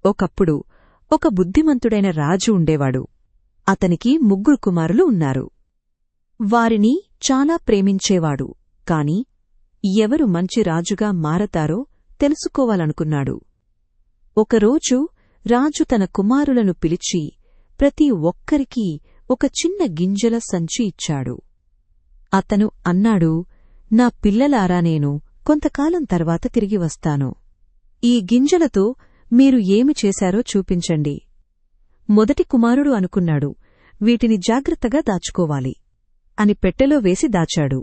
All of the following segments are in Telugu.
ఒకప్పుడు ఒక బుద్ధిమంతుడైన రాజు ఉండేవాడు. అతనికి 3 కుమారులు ఉన్నారు. వారిని చాలా ప్రేమించేవాడు. కాని ఎవరు మంచి రాజుగా మారతారో తెలుసుకోవాలనుకున్నాడు. ఒకరోజు రాజు తన కుమారులను పిలిచి ప్రతి ఒక్కరికీ ఒక చిన్న గింజల సంచి ఇచ్చాడు. అతను అన్నాడు, నా పిల్లలారా, నేను కొంతకాలం తర్వాత తిరిగి వస్తాను. ఈ గింజలతో మీరు ఏమి చేశారో చూపించండి. మొదటి కుమారుడు అనుకున్నాడు, వీటిని జాగ్రత్తగా దాచుకోవాలి అని పెట్టెలో వేసి దాచాడు.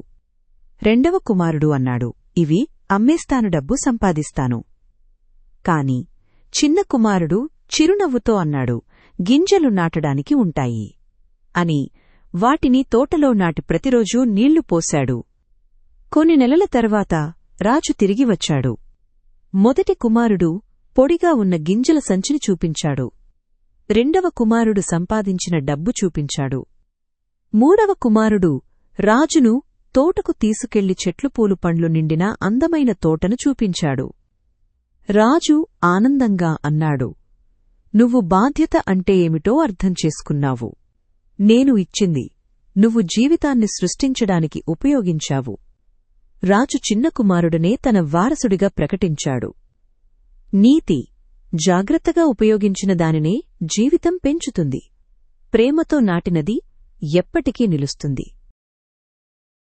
రెండవ కుమారుడు అన్నాడు, ఇవి అమ్మేస్తాను, డబ్బు సంపాదిస్తాను. కాని చిన్న కుమారుడు చిరునవ్వుతో అన్నాడు, గింజలు నాటడానికి ఉంటాయి అని వాటిని తోటలో నాటి ప్రతిరోజూ నీళ్లు పోశాడు. కొన్ని నెలల తర్వాత రాజు తిరిగి వచ్చాడు. మొదటి కుమారుడు పొడిగా ఉన్న గింజల సంచిని చూపించాడు. రెండవ కుమారుడు సంపాదించిన డబ్బు చూపించాడు. మూడవ కుమారుడు రాజును తోటకు తీసుకెళ్లి చెట్లు పూలు పండ్లు నిండిన అందమైన తోటను చూపించాడు. రాజు ఆనందంగా అన్నాడు, నువ్వు బాధ్యత అంటే ఏమిటో అర్థం చేసుకున్నావు. నేను ఇచ్చింది నువ్వు జీవితాన్ని సృష్టించడానికి ఉపయోగించావు. రాజు చిన్న కుమారుడనే తన వారసుడిగా ప్రకటించాడు. నీతి: జాగ్రత్తగా ఉపయోగించిన దానినే జీవితం పెంచుతుంది. ప్రేమతో నాటినది ఎప్పటికీ నిలుస్తుంది.